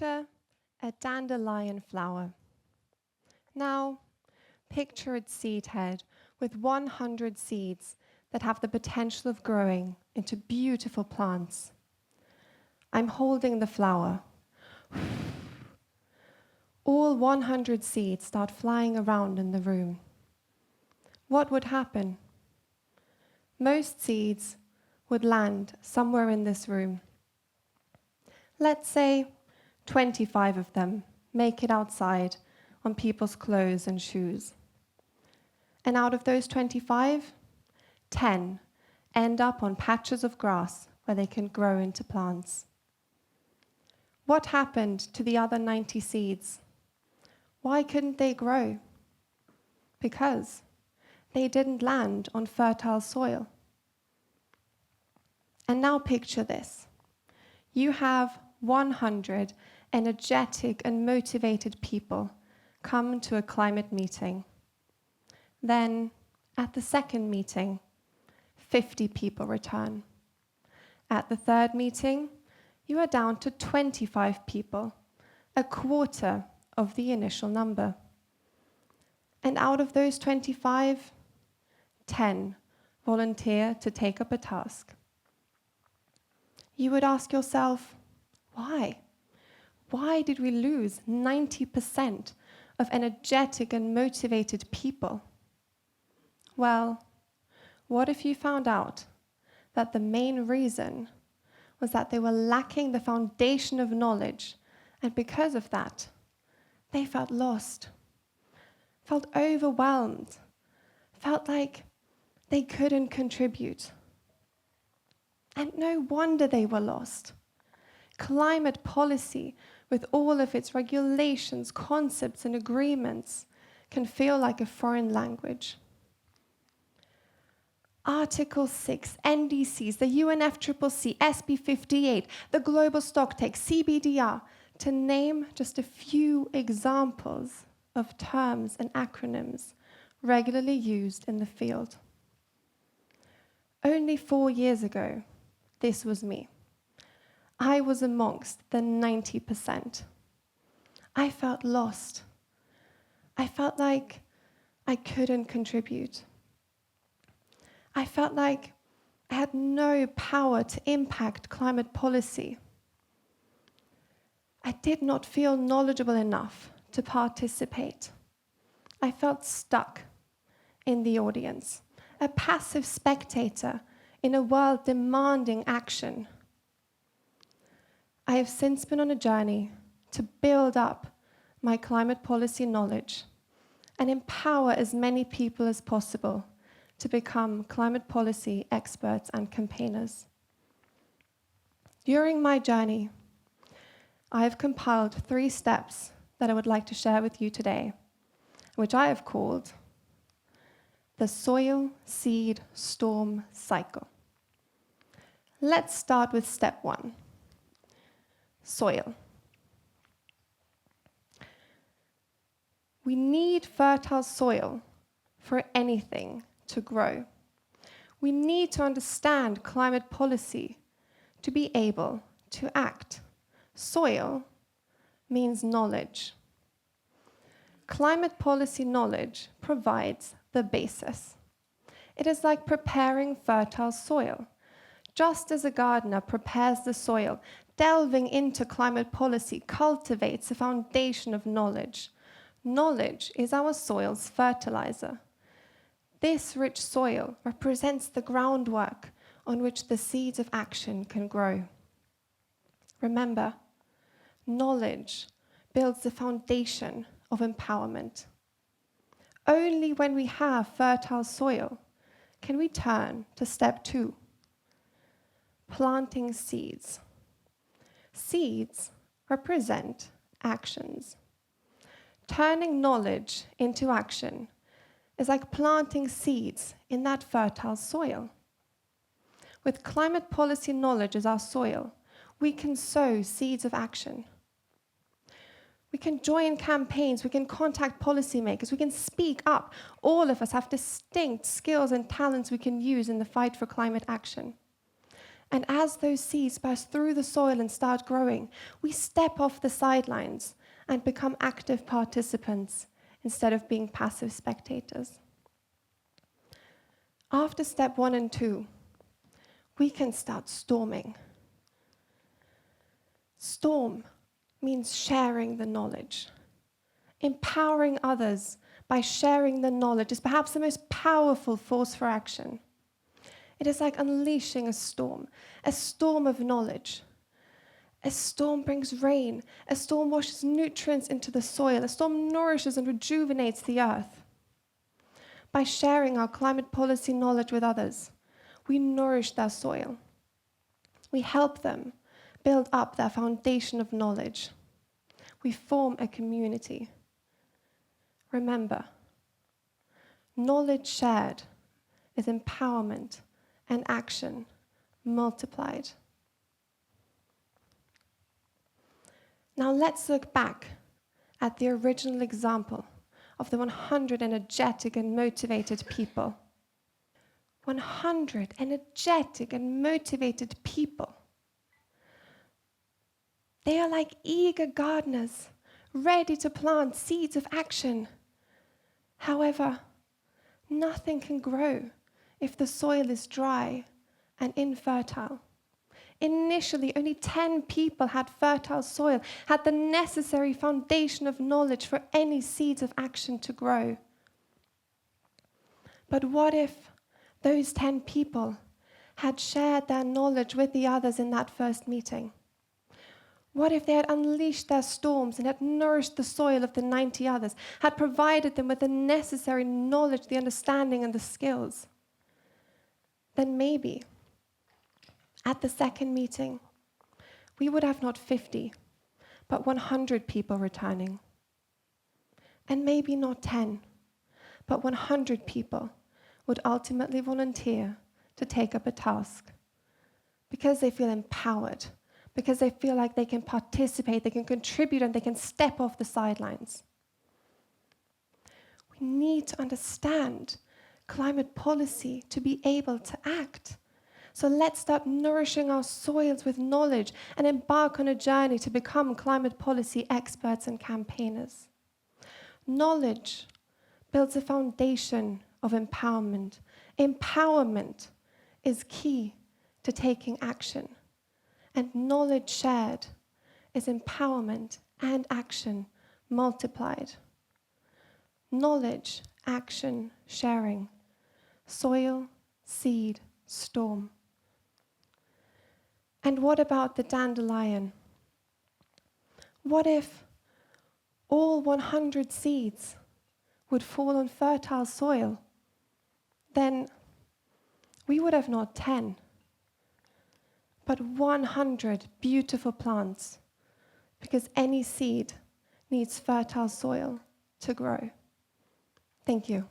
Picture a dandelion flower. Now, picture its seed head with 100 seeds that have the potential of growing into beautiful plants. I'm holding the flower. All 100 seeds start flying around in the room. What would happen? Most seeds would land somewhere in this room. Let's say 25 of them make it outside on people's clothes and shoes. And out of those 25, 10 end up on patches of grass where they can grow into plants. What happened to the other 90 seeds? Why couldn't they grow? Because they didn't land on fertile soil. And now picture this. You have 100 energetic and motivated people come to a climate meeting. Then, at the second meeting, 50 people return. At the third meeting, you are down to 25 people, a quarter of the initial number. And out of those 25, 10 volunteer to take up a task. You would ask yourself, why? Why did we lose 90% of energetic and motivated people? Well, what if you found out that the main reason was that they were lacking the foundation of knowledge, and because of that, they felt lost, felt overwhelmed, felt like they couldn't contribute. And no wonder they were lost. Climate policy, with all of its regulations, concepts, and agreements, can feel like a foreign language. Article 6, NDCs, the UNFCCC, SB 58, the Global Stocktake, CBDR, to name just a few examples of terms and acronyms regularly used in the field. Only 4 years ago, this was me. I was amongst the 90%. I felt lost. I felt like I couldn't contribute. I felt like I had no power to impact climate policy. I did not feel knowledgeable enough to participate. I felt stuck in the audience, a passive spectator in a world demanding action. I have since been on a journey to build up my climate policy knowledge and empower as many people as possible to become climate policy experts and campaigners. During my journey, I have compiled 3 steps that I would like to share with you today, which I have called the soil, seed, storm cycle. Let's start with step 1, soil. We need fertile soil for anything to grow. We need to understand climate policy to be able to act. Soil means knowledge. Climate policy knowledge provides the basis. It is like preparing fertile soil. Just as a gardener prepares the soil, delving into climate policy cultivates a foundation of knowledge. Knowledge is our soil's fertilizer. This rich soil represents the groundwork on which the seeds of action can grow. Remember, knowledge builds the foundation of empowerment. Only when we have fertile soil can we turn to step 2, planting seeds. Seeds represent actions. Turning knowledge into action is like planting seeds in that fertile soil. With climate policy knowledge as our soil, we can sow seeds of action. We can join campaigns, we can contact policymakers, we can speak up. All of us have distinct skills and talents we can use in the fight for climate action. And as those seeds burst through the soil and start growing, we step off the sidelines and become active participants instead of being passive spectators. After step 1 and 2, we can start storming. Storm means sharing the knowledge. Empowering others by sharing the knowledge is perhaps the most powerful force for action. It is like unleashing a storm of knowledge. A storm brings rain. A storm washes nutrients into the soil. A storm nourishes and rejuvenates the earth. By sharing our climate policy knowledge with others, we nourish their soil. We help them build up their foundation of knowledge. We form a community. Remember, knowledge shared is empowerment and action multiplied. Now let's look back at the original example of the 100 energetic and motivated people. 100 energetic and motivated people. They are like eager gardeners, ready to plant seeds of action. However, nothing can grow if the soil is dry and infertile. Initially, only 10 people had fertile soil, had the necessary foundation of knowledge for any seeds of action to grow. But what if those 10 people had shared their knowledge with the others in that first meeting? What if they had unleashed their storms and had nourished the soil of the 90 others, had provided them with the necessary knowledge, the understanding, and the skills? Then maybe, at the second meeting, we would have not 50, but 100 people returning. And maybe not 10, but 100 people would ultimately volunteer to take up a task because they feel empowered, because they feel like they can participate, they can contribute, and they can step off the sidelines. We need to understand climate policy to be able to act. So let's start nourishing our soils with knowledge and embark on a journey to become climate policy experts and campaigners. Knowledge builds a foundation of empowerment. Empowerment is key to taking action. And knowledge shared is empowerment and action multiplied. Knowledge, action, sharing. Soil, seed, storm. And what about the dandelion? What if all 100 seeds would fall on fertile soil? Then we would have not 10, but 100 beautiful plants, because any seed needs fertile soil to grow. Thank you.